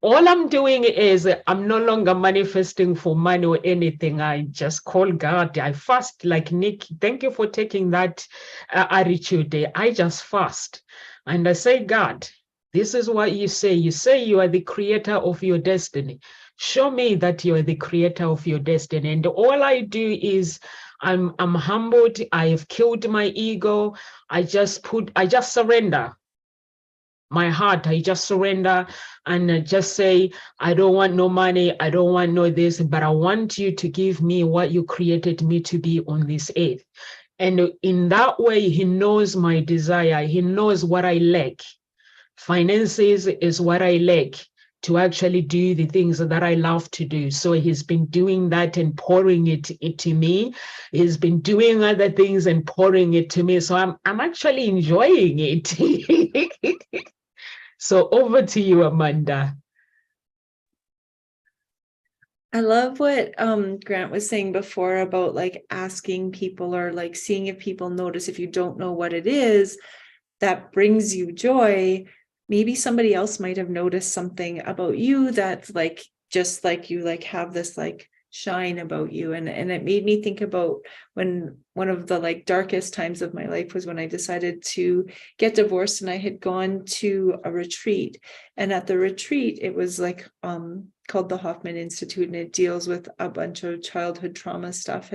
all I'm doing is I'm no longer manifesting for money or anything. I just call God. I fast, like Nick. Thank you for taking that attitude. I just fast. And I say, God, this is what you say. You say you are the creator of your destiny. Show me that you are the creator of your destiny. And all I do is I'm humbled. I have killed my ego. I just surrender my heart. I just surrender and just say, I don't want no money. I don't want no this, but I want you to give me what you created me to be on this earth. And in that way, he knows my desire. He knows what I lack. Finances is what I lack to actually do the things that I love to do. So he's been doing that and pouring it to me. He's been doing other things and pouring it to me. So I'm actually enjoying it. So over to you, Amanda. I love what Grant was saying before about like asking people or like seeing if people notice. If you don't know what it is that brings you joy, maybe somebody else might have noticed something about you that's like just like you like have this like shine about you. And it made me think about when one of the like darkest times of my life was when I decided to get divorced, and I had gone to a retreat. And at the retreat, it was like called the Hoffman Institute, and it deals with a bunch of childhood trauma stuff.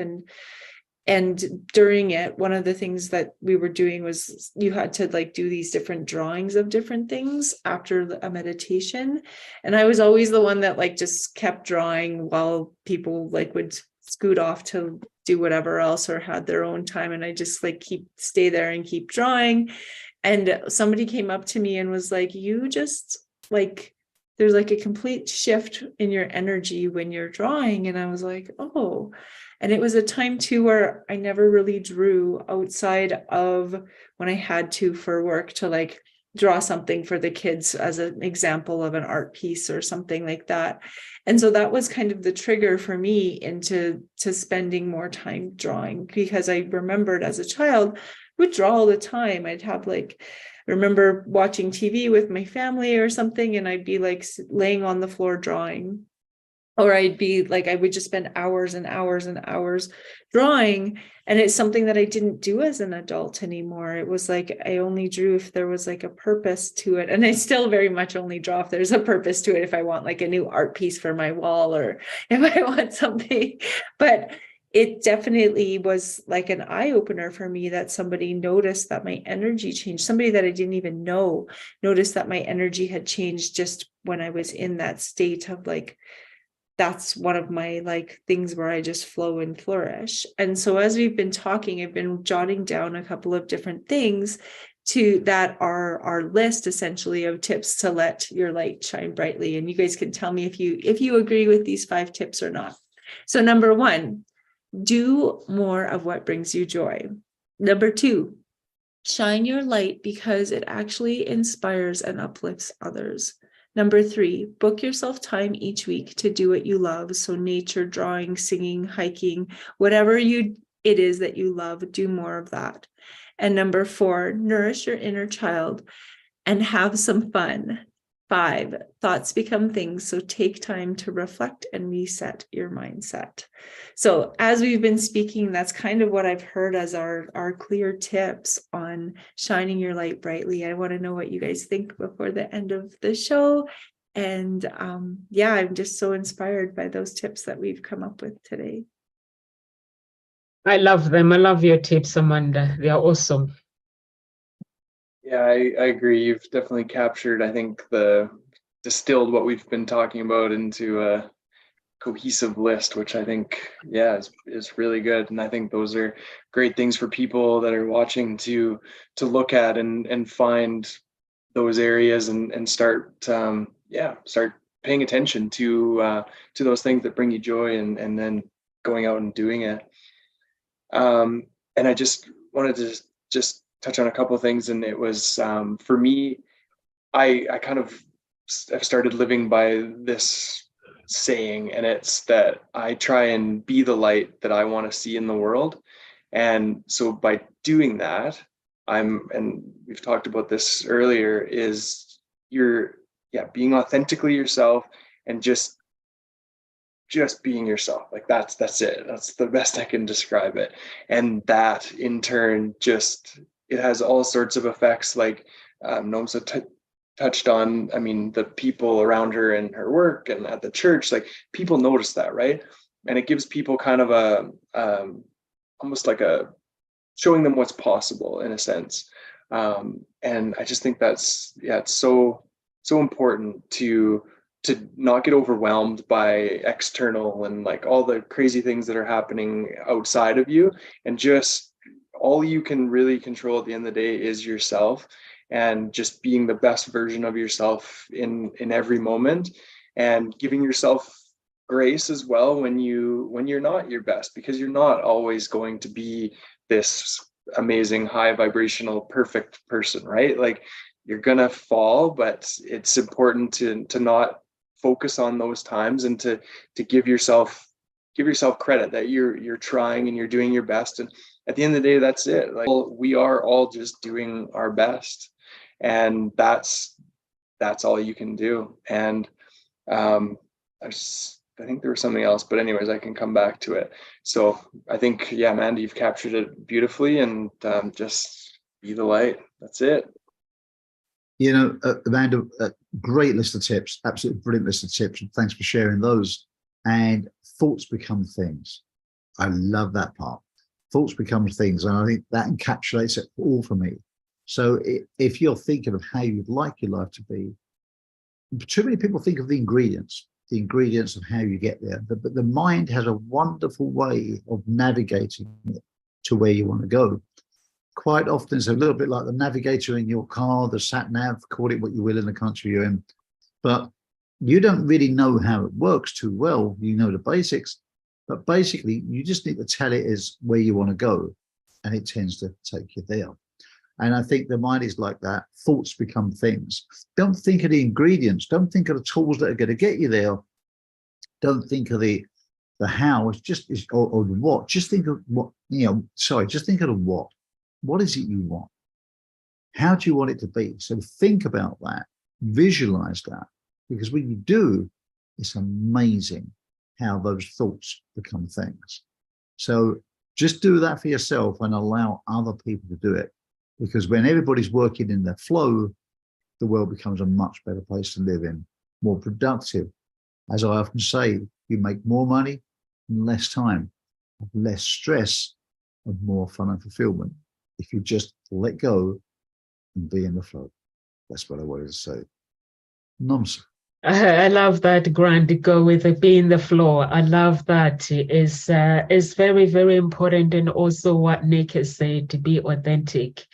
And during it, one of the things that we were doing was you had to like do these different drawings of different things after a meditation. And I was always the one that like just kept drawing while people like would scoot off to do whatever else or had their own time. And I just like stay there and keep drawing. And somebody came up to me and was like, you just like, there's like a complete shift in your energy when you're drawing. And I was like, oh. And it was a time too where I never really drew outside of when I had to for work to like draw something for the kids as an example of an art piece or something like that. And so that was kind of the trigger for me into spending more time drawing, because I remembered as a child, I would draw all the time. I'd have like, I remember watching TV with my family or something, and I'd be like laying on the floor drawing. Or I'd be like, I would just spend hours and hours and hours drawing. And it's something that I didn't do as an adult anymore. It was like, I only drew if there was like a purpose to it. And I still very much only draw if there's a purpose to it. If I want like a new art piece for my wall, or if I want something, but it definitely was like an eye opener for me that somebody noticed that my energy changed. Somebody that I didn't even know noticed that my energy had changed just when I was in that state of like, that's one of my like things where I just flow and flourish. And so as we've been talking, I've been jotting down a couple of different things that are our list essentially of tips to let your light shine brightly. And you guys can tell me if you agree with these 5 tips or not. So number 1, do more of what brings you joy. Number 2, shine your light because it actually inspires and uplifts others. Number 3, book yourself time each week to do what you love. So nature, drawing, singing, hiking, whatever it is that you love, do more of that. And number 4, nourish your inner child and have some fun. 5, thoughts become things. So take time to reflect and reset your mindset. So as we've been speaking, that's kind of what I've heard as our clear tips on shining your light brightly. I want to know what you guys think before the end of the show. And yeah, I'm just so inspired by those tips that we've come up with today. I love them. I love your tips, Amanda. They are awesome. Yeah, I agree. You've definitely captured, I think, distilled what we've been talking about into a cohesive list, which I think, yeah, is really good. And I think those are great things for people that are watching to look at and find those areas and start start paying attention to those things that bring you joy and then going out and doing it. And I just wanted to just touch on a couple of things, and it was for me, I kind of have started living by this saying, and it's that I try and be the light that I want to see in the world. And so by doing that, and we've talked about this earlier, is you're being authentically yourself and just being yourself. Like that's it. That's the best I can describe it. And that in turn it has all sorts of effects, like Nomsa touched on. I mean, the people around her and her work and at the church, like people notice that, right? And it gives people kind of a almost like a showing them what's possible in a sense. And I just think it's so important to not get overwhelmed by external and like all the crazy things that are happening outside of you, and just all you can really control at the end of the day is yourself, and just being the best version of yourself in every moment, and giving yourself grace as well when you're not your best, because you're not always going to be this amazing high vibrational perfect person, right? Like you're gonna fall, but it's important to not focus on those times, and to give yourself credit that you're trying and you're doing your best. And at the end of the day, that's it. Like we are all just doing our best, and that's all you can do. And I think there was something else, but anyways, I can come back to it. So I think, yeah, Amanda, you've captured it beautifully, and just be the light. That's it. You know, Amanda, a great list of tips, absolutely brilliant list of tips. And thanks for sharing those. And thoughts become things. I love that part. Thoughts become things. And I think that encapsulates it all for me. So if you're thinking of how you'd like your life to be, too many people think of the ingredients of how you get there. But the mind has a wonderful way of navigating it to where you want to go. Quite often it's a little bit like the navigator in your car, the sat nav, call it what you will in the country you're in. But you don't really know how it works too well. You know the basics, but basically you just need to tell it is where you want to go, and it tends to take you there. And I think the mind is like that. Thoughts become things. Don't think of the ingredients. Don't think of the tools that are going to get you there. Don't think of the how. It's just or the what. Just think of what, just think of the what. What is it you want? How do you want it to be? So think about that. Visualize that. Because when you do, it's amazing how those thoughts become things. So just do that for yourself and allow other people to do it. Because when everybody's working in their flow, the world becomes a much better place to live in, more productive. As I often say, you make more money in less time, less stress, and more fun and fulfillment if you just let go and be in the flow. That's what I wanted to say. Nomsa. I love that, Grant. Go with it, be in the flow. I love that. It's very, very important. And also what Nick has said, to be authentic.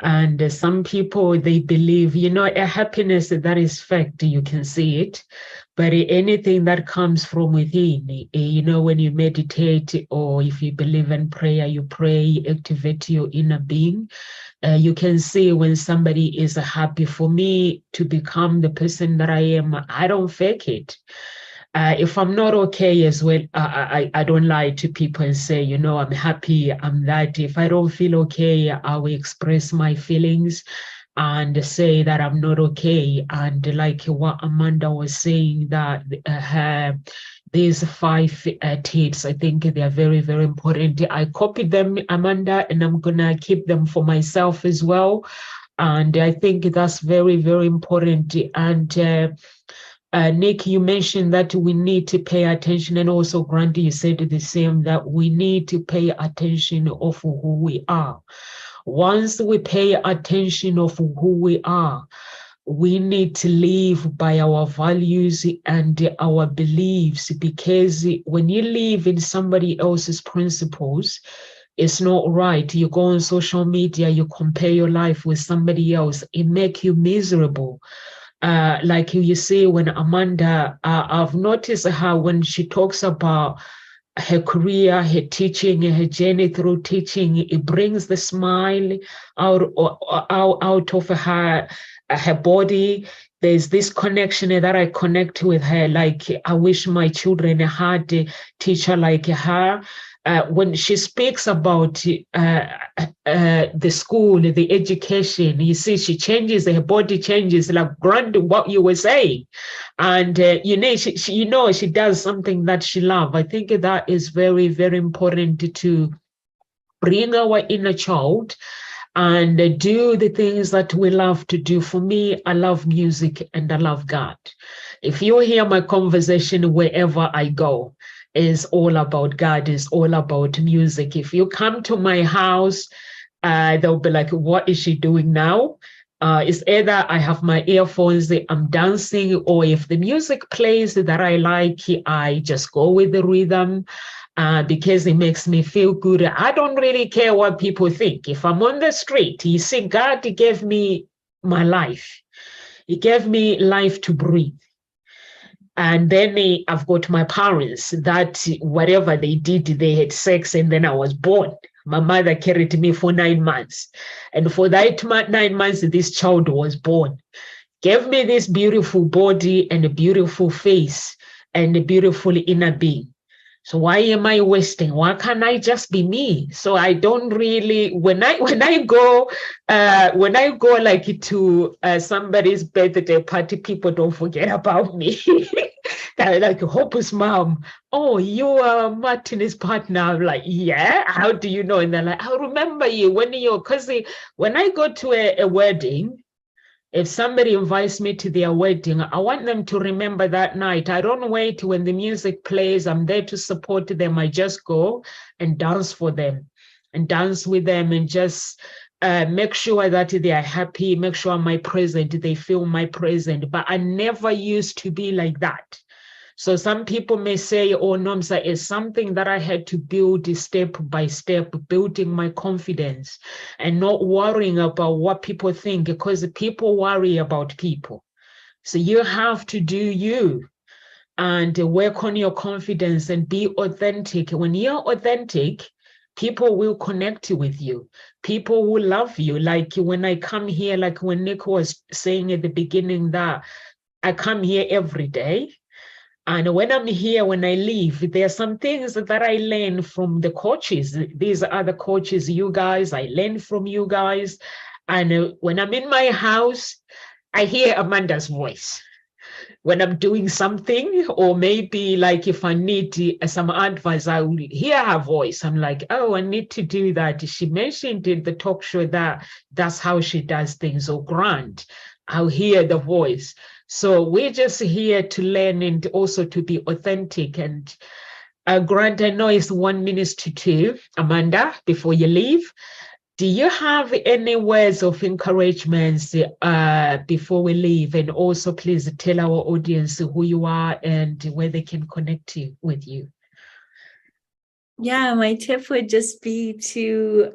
And some people, they believe, a happiness that is fact, you can see it. But anything that comes from within, you know, when you meditate or if you believe in prayer, you pray, activate your inner being. You can see when somebody is happy. For me to become the person that I am, I don't fake it. If I'm not okay as well, I don't lie to people and say, you know, I'm happy, I'm that. If I don't feel okay, I will express my feelings and say that I'm not okay. And like what Amanda was saying, that these 5 tips, I think they are very, very important. I copied them, Amanda, and I'm gonna keep them for myself as well. And I think that's very, very important. And Nick, you mentioned that we need to pay attention, and also Grandy, you said the same, that we need to pay attention of who we are. Once we pay attention of who we are, we need to live by our values and our beliefs, because when you live in somebody else's principles, it's not right. You go on social media, you compare your life with somebody else, it makes you miserable. Like you see when Amanda, I've noticed how when she talks about her career, her teaching, her journey through teaching, it brings the smile out of her body. There's this connection that I connect with her. Like I wish my children had a teacher like her. When she speaks about the school, the education, you see, she changes, her body changes, like Grant, what you were saying. And, you know, she does something that she loves. I think that is very, very important to bring our inner child and do the things that we love to do. For me, I love music and I love God. If you hear my conversation wherever I go, is all about God, is all about music. If you come to my house, they'll be like, what is she doing now? It's either I have my earphones, I'm dancing, or if the music plays that I like, I just go with the rhythm. Because it makes me feel good. I don't really care what people think. If I'm on the street, you see, God gave me my life. He gave me life to breathe. And then I've got my parents that whatever they did, they had sex, and then I was born. My mother carried me for 9 months. And for that 9 months, this child was born. Gave me this beautiful body and a beautiful face and a beautiful inner being. So why am I wasting? Why can't I just be me? So I don't really, when I go like to somebody's birthday party, people don't forget about me. They're like, Hope's mom, oh, you are Martin's partner. I'm like, yeah, how do you know? And they're like, I remember you because when I go to a wedding, if somebody invites me to their wedding, I want them to remember that night. I don't wait when the music plays. I'm there to support them. I just go and dance for them and dance with them and just make sure that they are happy, make sure my present, they feel my present. But I never used to be like that. So some people may say, oh, Nomsa, is something that I had to build step by step, building my confidence and not worrying about what people think, because people worry about people. So you have to do you and work on your confidence and be authentic. When you're authentic, people will connect with you. People will love you. Like when I come here, like when Nick was saying at the beginning that I come here every day. And when I'm here, when I leave, there are some things that I learn from the coaches. These are the coaches, you guys, I learn from you guys. And when I'm in my house, I hear Amanda's voice. When I'm doing something, or maybe like if I need some advice, I will hear her voice. I'm like, oh, I need to do that. She mentioned in the talk show that that's how she does things, or Grant, I'll hear the voice. So we're just here to learn and also to be authentic. And Grant, I know it's 1 minute to 2. Amanda, before you leave, do you have any words of encouragement before we leave? And also, please tell our audience who you are and where they can connect with you. Yeah, my tip would just be to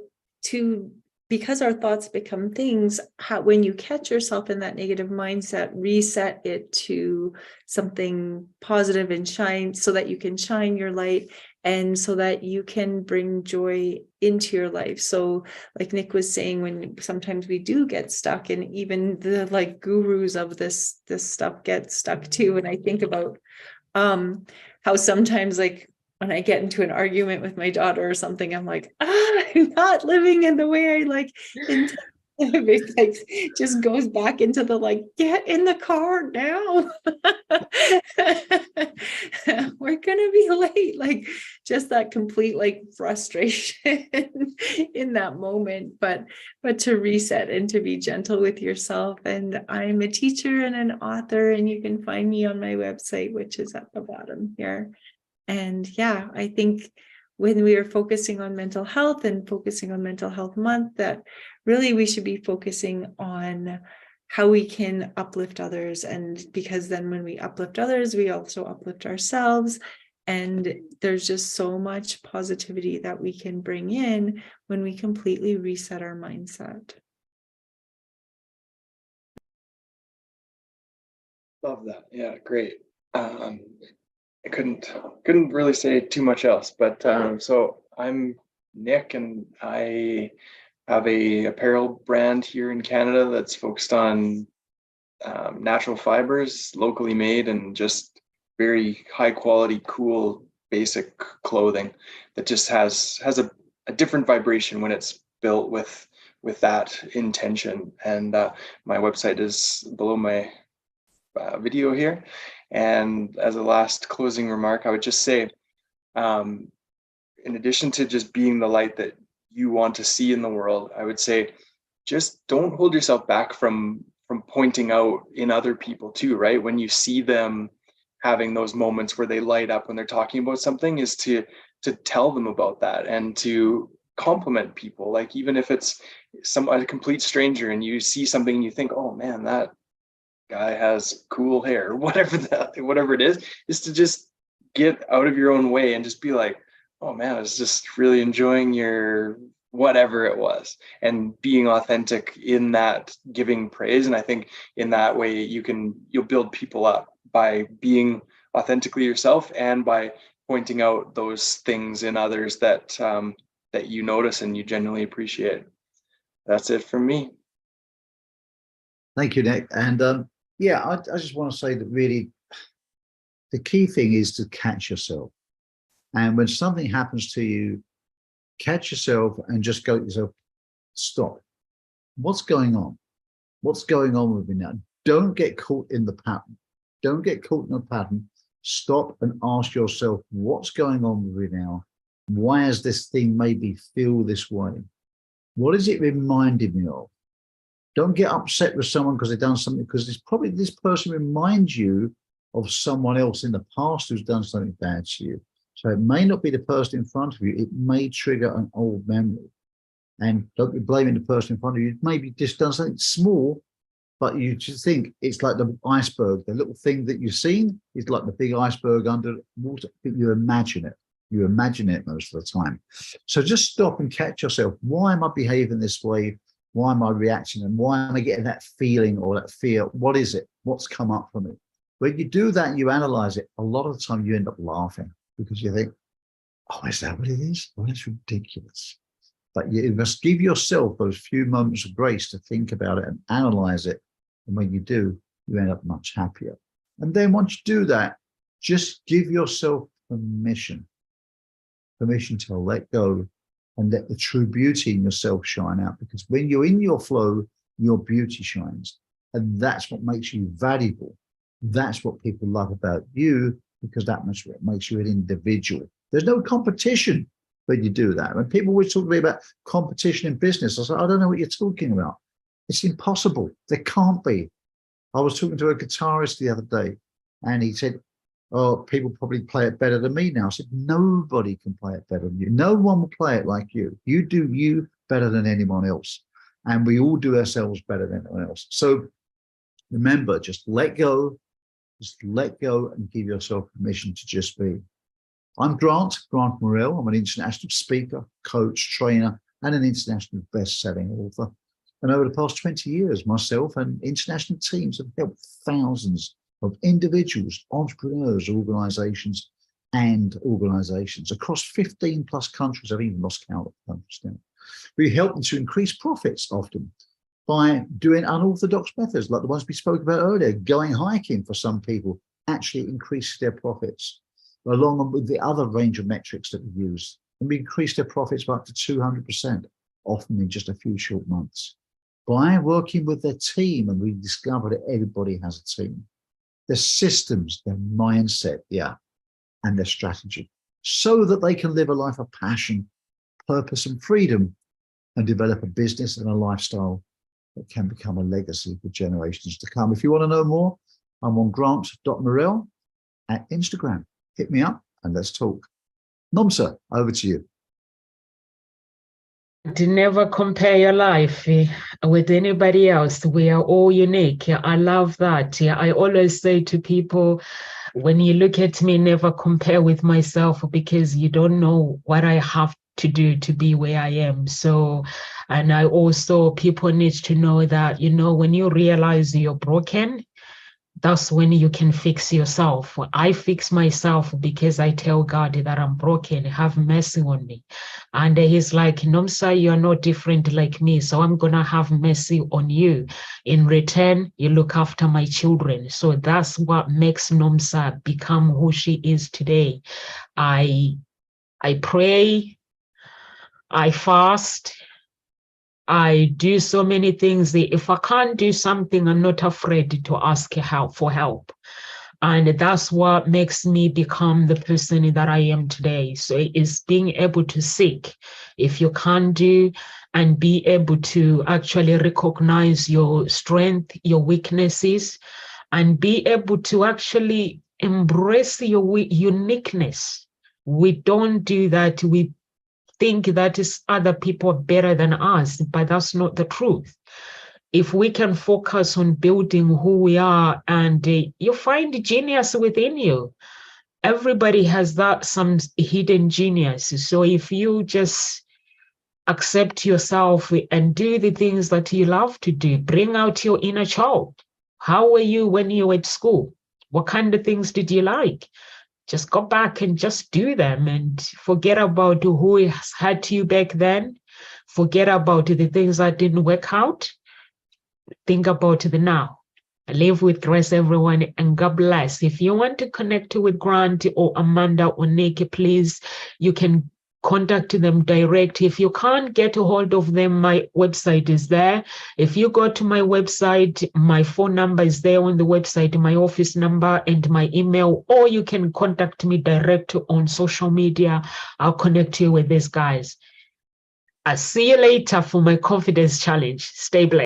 because our thoughts become things, when you catch yourself in that negative mindset, reset it to something positive and shine, so that you can shine your light and so that you can bring joy into your life. So like Nick was saying, when sometimes we do get stuck, and even the like gurus of this stuff get stuck too. And I think about how sometimes, like, when I get into an argument with my daughter or something, I'm like, I'm not living in the way I like intend. It like just goes back into the like, get in the car now. We're gonna be late. Like, just that complete like frustration in that moment. But to reset and to be gentle with yourself. And I'm a teacher and an author, and you can find me on my website, which is at the bottom here. And yeah, I think when we are focusing on mental health and focusing on Mental Health Month, that really we should be focusing on how we can uplift others. And because then when we uplift others, we also uplift ourselves. And there's just so much positivity that we can bring in when we completely reset our mindset. Love that. Yeah, great. I couldn't really say too much else, but so I'm Nick, and I have a apparel brand here in Canada that's focused on natural fibers, locally made, and just very high quality, cool, basic clothing that just has a different vibration when it's built with that intention. And my website is below my video here. And as a last closing remark, I would just say, in addition to just being the light that you want to see in the world, I would say, just don't hold yourself back from pointing out in other people too, right? When you see them having those moments where they light up when they're talking about something, is to tell them about that and to compliment people. Like, even if it's a complete stranger and you see something and you think, oh man, that guy has cool hair, whatever it is to just get out of your own way and just be like, oh man, I was just really enjoying your whatever it was, and being authentic in that, giving praise. And I think in that way you'll build people up by being authentically yourself, and by pointing out those things in others that that you notice and you genuinely appreciate. That's it from me. Thank you, Nick. And yeah, I just want to say that really the key thing is to catch yourself. And when something happens to you, catch yourself and just go to yourself, stop. What's going on? What's going on with me now? Don't get caught in the pattern. Don't get caught in the pattern. Stop and ask yourself, what's going on with me now? Why has this thing made me feel this way? What is it reminding me of? Don't get upset with someone because they've done something, because it's probably this person reminds you of someone else in the past who's done something bad to you. So it may not be the person in front of you. It may trigger an old memory. And don't be blaming the person in front of you. Maybe just done something small, but you just think it's like the iceberg. The little thing that you've seen is like the big iceberg under water. You imagine it. You imagine it most of the time. So just stop and catch yourself. Why am I behaving this way? Why am I reacting? And why am I getting that feeling or that fear? What is it? What's come up for me? When you do that, you analyze it. A lot of the time you end up laughing, because you think, oh, is that what it is? Oh, that's ridiculous. But you must give yourself those few moments of grace to think about it and analyze it. And when you do, you end up much happier. And then once you do that, just give yourself permission to let go and let the true beauty in yourself shine out. Because when you're in your flow, your beauty shines. And that's what makes you valuable. That's what people love about you, because that makes you an individual. There's no competition when you do that. When people always talk to me about competition in business, I say, I don't know what you're talking about. It's impossible. There can't be. I was talking to a guitarist the other day, and he said, oh, people probably play it better than me now. I said, nobody can play it better than you. No one will play it like you. You do you better than anyone else. And we all do ourselves better than anyone else. So remember, just let go and give yourself permission to just be. I'm Grant Morrell. I'm an international speaker, coach, trainer, and an international best-selling author. And over the past 20 years, myself and international teams have helped thousands of individuals, entrepreneurs, organizations across 15 plus countries. I've even lost count of countries now. We help them to increase profits often by doing unorthodox methods like the ones we spoke about earlier. Going hiking for some people actually increases their profits, along with the other range of metrics that we use. And we increase their profits by up to 200%, often in just a few short months. By working with their team, and we discover that everybody has a team, their systems, their mindset, and their strategy, so that they can live a life of passion, purpose, and freedom, and develop a business and a lifestyle that can become a legacy for generations to come. If you want to know more, I'm on grant.morell at Instagram. Hit me up and let's talk. Nomsa, over to you. To never compare your life with anybody else. We are all unique. I love that. I always say to people, when you look at me, never compare with myself, because you don't know what I have to do to be where I am. So, and I also, people need to know that, when you realize you're broken, that's when you can fix yourself. I fix myself because I tell God that I'm broken, have mercy on me. And he's like, Nomsa, you're not different like me, so I'm going to have mercy on you. In return, you look after my children. So that's what makes Nomsa become who she is today. I pray, I fast, I do so many things. If I can't do something, I'm not afraid to ask for help. And that's what makes me become the person that I am today. So it's being able to seek if you can't do, and be able to actually recognize your strength, your weaknesses, and be able to actually embrace your uniqueness. We don't do that. We think that is other people better than us, but that's not the truth. If we can focus on building who we are, and you find genius within you. Everybody has some hidden genius. So if you just accept yourself and do the things that you love to do, bring out your inner child. How were you when you were at school? What kind of things did you like? Just go back and just do them, and forget about who has had you back then. Forget about the things that didn't work out. Think about the now. Live with grace, everyone, and God bless. If you want to connect with Grant or Amanda or Nick, please, you can contact them direct. If you can't get a hold of them, my website is there. If you go to my website, my phone number is there on the website, my office number and my email, or you can contact me direct on social media. I'll connect you with these guys. I'll see you later for my confidence challenge. Stay blessed.